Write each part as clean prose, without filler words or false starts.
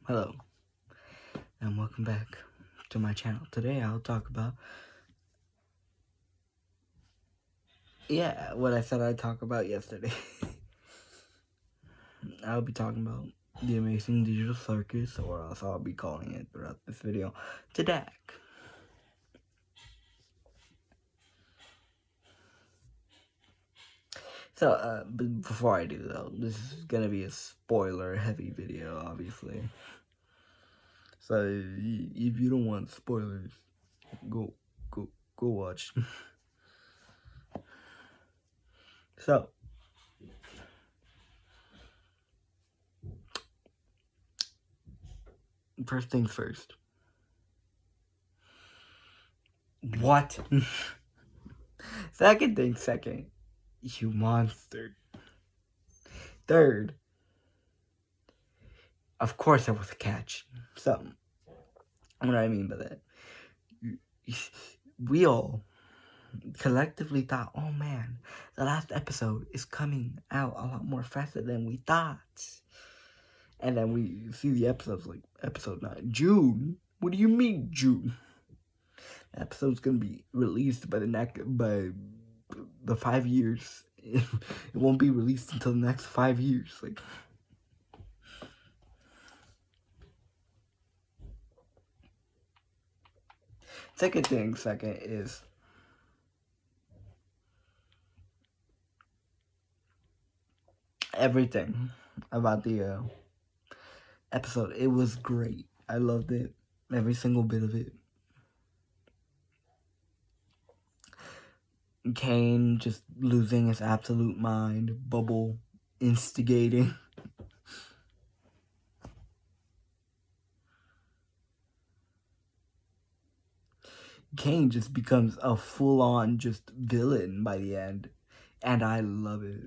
Hello, and welcome back to my channel. Today I'll talk about, what I said I'd talk about yesterday. I'll be talking about the Amazing Digital Circus, or else I'll be calling it throughout this video, tadc. So, before I do though, this is gonna be a spoiler-heavy video, obviously. So, if you don't want spoilers, go watch. So, first things first. What? Second thing second. You monster. Third, of course there was a catch. So, what do I mean by that? We all collectively thought, oh man, the last episode is coming out a lot more faster than we thought. And then we see the episodes like episode 9. June? What do you mean June? The episode's gonna be released by the 5 years. It won't be released until the next 5 years. Like, second is everything about the episode. It was great. I loved it. Every single bit of it. Kane just losing his absolute mind. Bubble instigating. Kane just becomes a full-on just villain by the end. And I love it.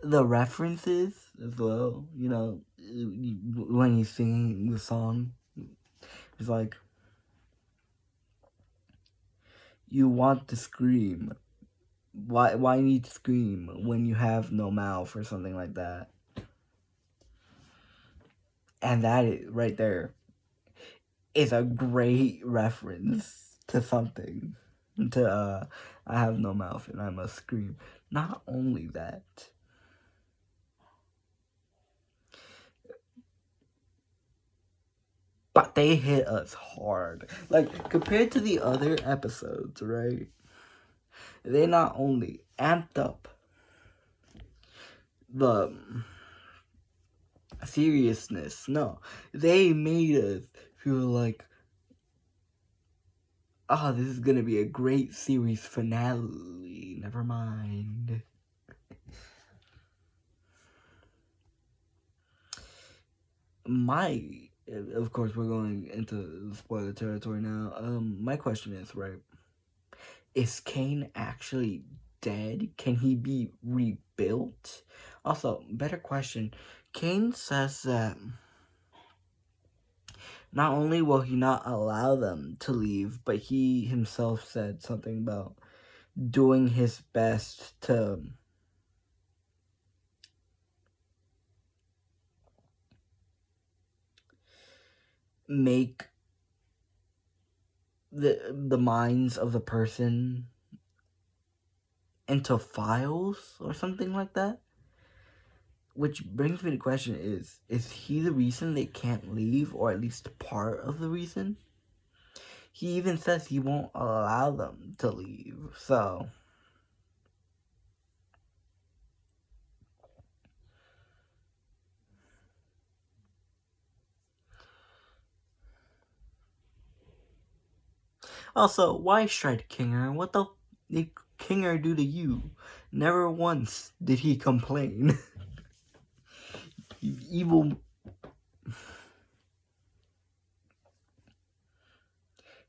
The references as well, you know, when he's singing the song, it's like, you want to scream. Why need to scream when you have no mouth or something like that? And that right there is a great reference to something. To I have no mouth and I must scream. Not only that, but they hit us hard. Like, compared to the other episodes, right? They not only amped up the seriousness, no, they made us feel like, oh, this is gonna be a great series finale. Never mind. Of course, we're going into spoiler territory now. My question is, right, is Kane actually dead? Can he be rebuilt? Also, better question, Kane says that not only will he not allow them to leave, but he himself said something about doing his best to make the minds of the person into files or something like that. Which brings me to the question, is he the reason they can't leave, or at least part of the reason? He even says he won't allow them to leave, so also, why strike Kinger? What the did Kinger do to you? Never once did he complain. Evil.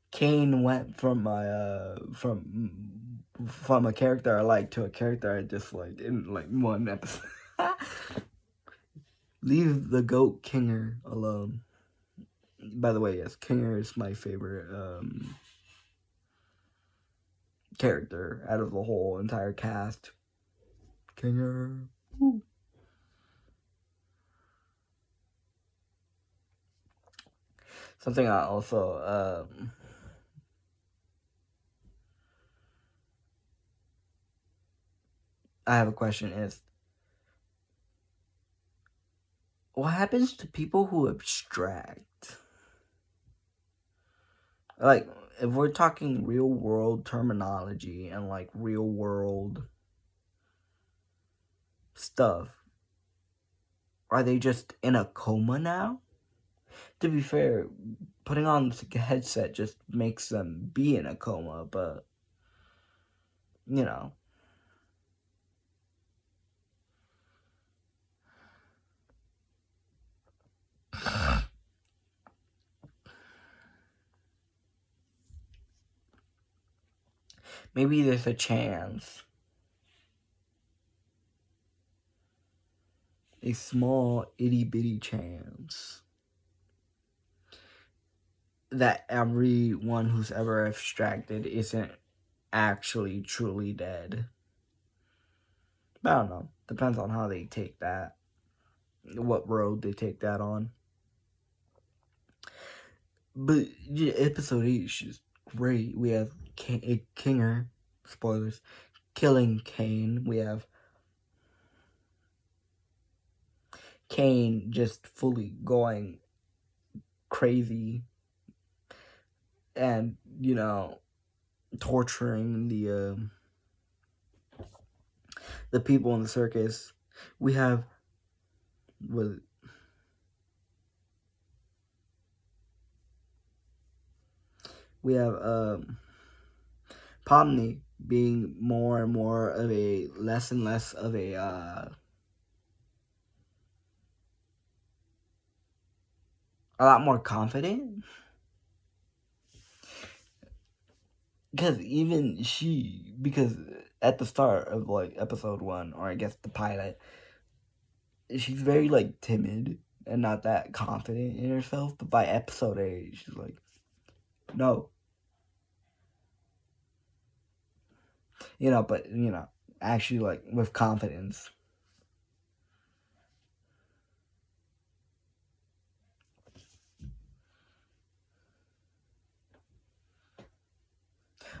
Kane went from from a character I like to a character I dislike in like one episode. Leave the goat Kinger alone. By the way, yes, Kinger is my favorite character out of the whole entire cast. Kinger. Woo. Something I also I have a question is, what happens to people who abstract? Like, if we're talking real world terminology and like real world stuff, are they just in a coma now? To be fair, putting on the headset just makes them be in a coma, but you know. Maybe there's a chance, a small itty bitty chance, that everyone who's ever abstracted isn't actually truly dead. But I don't know. Depends on how they take that, what road they take that on. But yeah, episode 8 is just great. We have Kinger, spoilers, killing Kane. We have Kane just fully going crazy and, you know, torturing the people in the circus. We have Pomni being more and more of a less and less of a lot more confident. Because because at the start of like episode 1, or I guess the pilot, she's very like timid and not that confident in herself. But by episode 8, she's like, no, but actually like with confidence.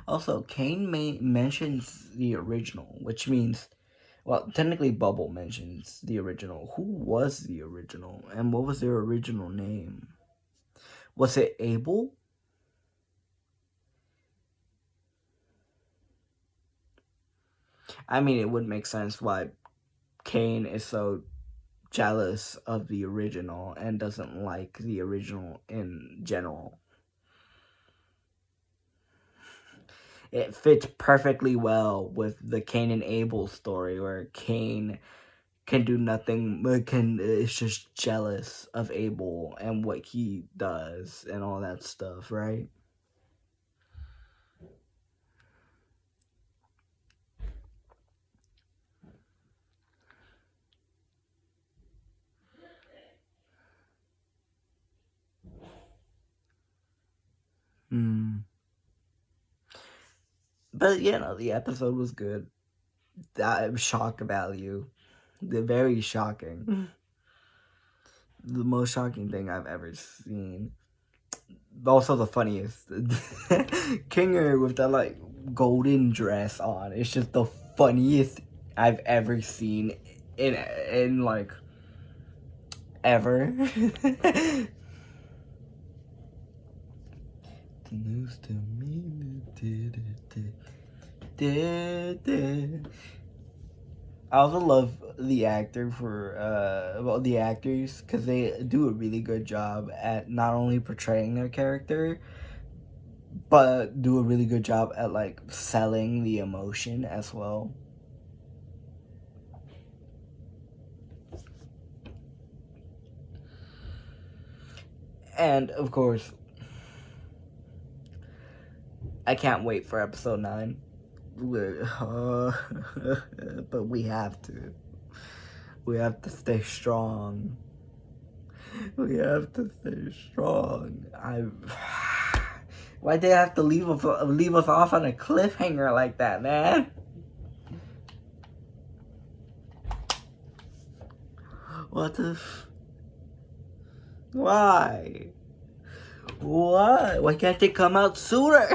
Also, Kane mentions the original, which means, well, technically Bubble mentions the original. Who was the original, and what was their original name? Was it Abel? I mean, it would make sense why Kane is so jealous of the original and doesn't like the original in general. It fits perfectly well with the Cain and Abel story, where Cain can do nothing, is just jealous of Abel and what he does and all that stuff, right? But the episode was good. That shock value, very shocking. The most shocking thing I've ever seen. Also the funniest. Kinger with that like golden dress on. It's just the funniest I've ever seen in like ever. The news to me. I also love the actors because they do a really good job at not only portraying their character, but do a really good job at like selling the emotion as well. And of course, I can't wait for episode 9. But we have to. We have to stay strong. We have to stay strong. Why'd they have to leave us off on a cliffhanger like that, man? What the? Why? What? Why can't they come out sooner?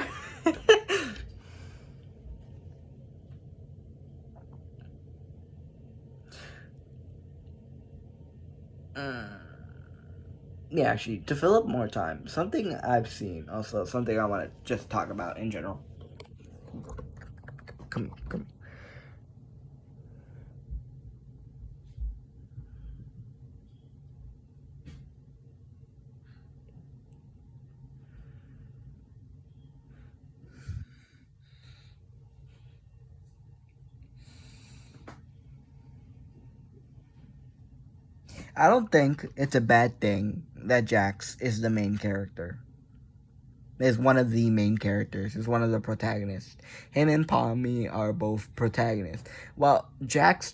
Yeah, actually, to fill up more time, something I've seen, also something I want to just talk about in general. Come. I don't think it's a bad thing that Jax is the main character. Is one of the main characters. Is one of the protagonists. Him and Pommy are both protagonists. While Jax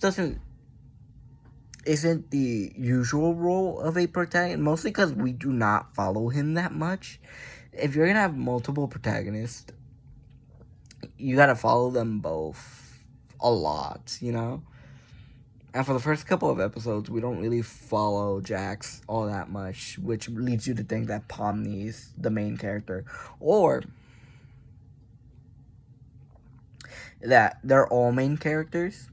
isn't the usual role of a protagonist, mostly because we do not follow him that much. If you're gonna have multiple protagonists, you gotta follow them both a lot, you know? And for the first couple of episodes, we don't really follow Jax all that much, which leads you to think that Pomni is the main character. Or that they're all main characters.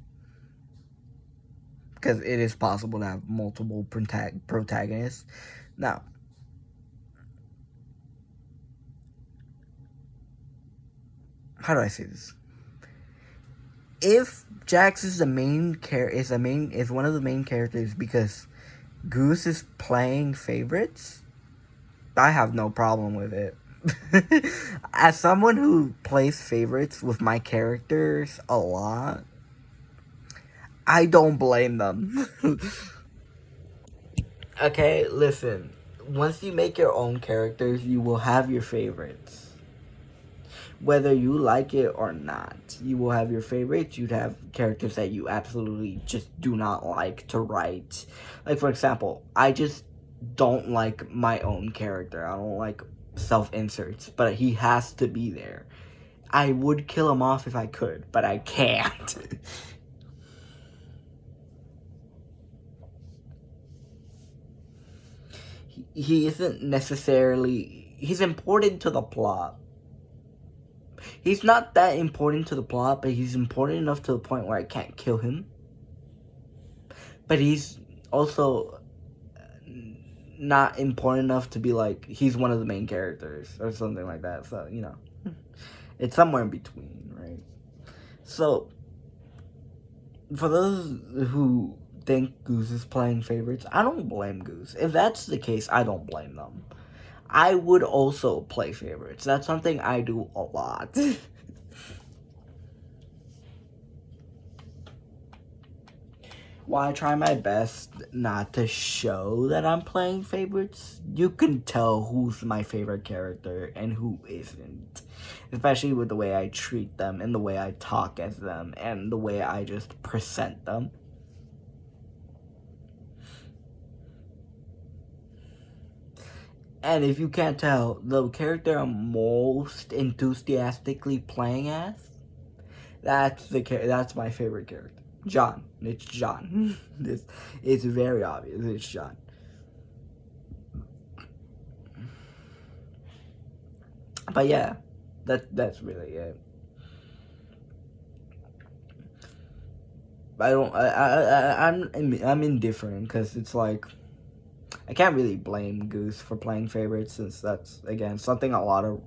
Because it is possible to have multiple protagonists. Now, how do I say this? If Jax is the main is one of the main characters because Goose is playing favorites, I have no problem with it. As someone who plays favorites with my characters a lot, I don't blame them. Okay, listen. Once you make your own characters, you will have your favorites. Whether you like it or not, you will have your favorites. You'd have characters that you absolutely just do not like to write. Like, for example, I just don't like my own character. I don't like self-inserts, but he has to be there. I would kill him off if I could, but I can't. He isn't necessarily... He's important to the plot. He's not that important to the plot, but he's important enough to the point where I can't kill him. But he's also not important enough to be like, he's one of the main characters or something like that. So, you know, it's somewhere in between, right? So, for those who think Goose is playing favorites, I don't blame Goose. If that's the case, I don't blame them. I would also play favorites. That's something I do a lot. While I try my best not to show that I'm playing favorites, you can tell who's my favorite character and who isn't. Especially with the way I treat them and the way I talk as them and the way I just present them. And if you can't tell, the character I'm most enthusiastically playing as, that's my favorite character. John. It's John. It's very obvious. It's John. But yeah, that's really it. I'm indifferent because it's like I can't really blame Goose for playing favorites since that's again something a lot of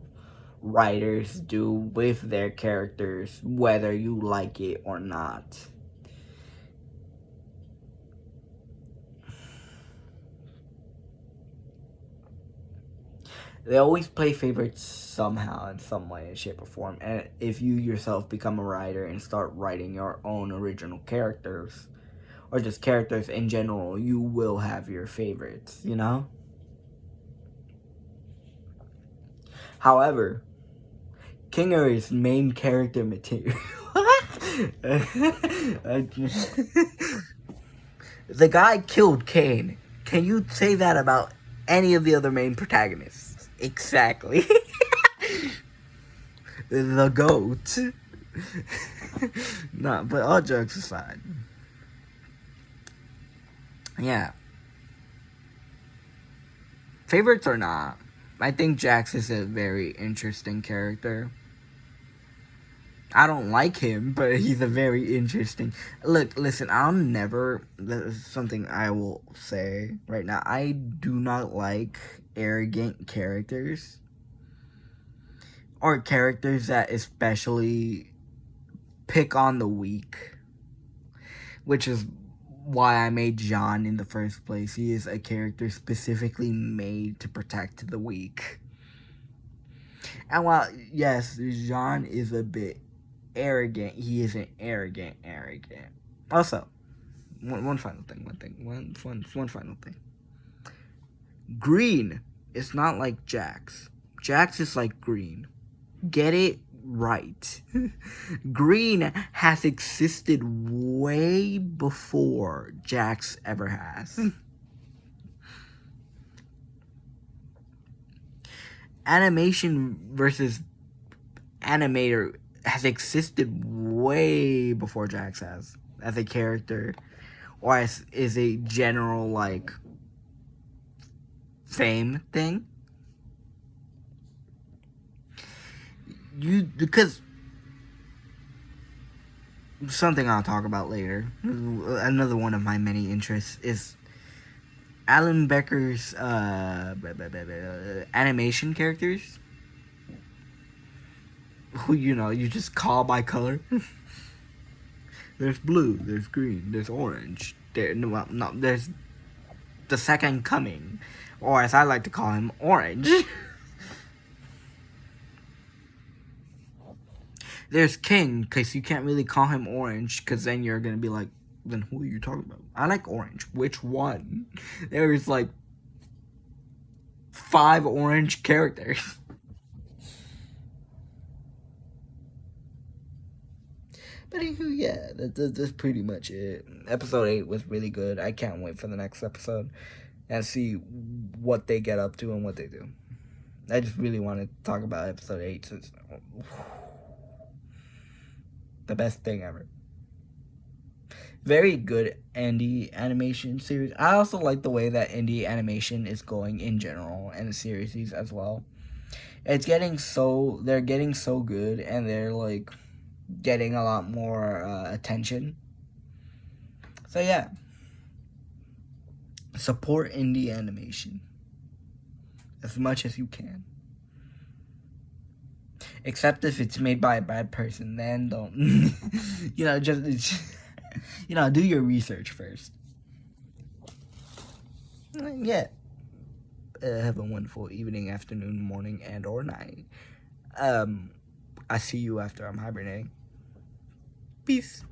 writers do with their characters, whether you like it or not. They always play favorites somehow, in some way, shape, or form. And if you yourself become a writer and start writing your own original characters, or just characters in general, you will have your favorites, you know? However, Kinger is main character material. The guy killed Kane. Can you say that about any of the other main protagonists? Exactly. The GOAT. Nah, but all jokes aside. Yeah. Favorites or not, I think Jax is a very interesting character. I don't like him, but he's a very interesting. Look, listen, I'll never. This is something I will say right now. I do not like arrogant characters. Or characters that especially pick on the weak. Which is why I made John in the first place. He is a character specifically made to protect the weak. And while, yes, John is a bit arrogant, he isn't arrogant. Also, one final thing, one final thing. Green is not like Jax. Jax is like green. Get it right. Green has existed way before Jax ever has. Animation versus animator has existed way before Jax has, as a character, or as is a general like fame thing. Because something I'll talk about later. Another one of my many interests is Alan Becker's animation characters, who you just call by color. There's blue, there's green, there's orange. There's the second coming, or as I like to call him, Orange. There's King, because you can't really call him Orange, because then you're gonna be like, then who are you talking about? I like Orange. Which one? There's like 5 orange characters. But yeah, that's pretty much it. Episode 8 was really good. I can't wait for the next episode and see what they get up to and what they do. I just really want to talk about episode 8 since the best thing ever. Very good indie animation series. I also like the way that indie animation is going in general, and the series as well. They're getting so good, and they're like getting a lot more attention. So yeah, support indie animation as much as you can. Except if it's made by a bad person, then don't. Just do your research first. Yeah. Have a wonderful evening, afternoon, morning, and or night. I see you after I'm hibernating. Peace.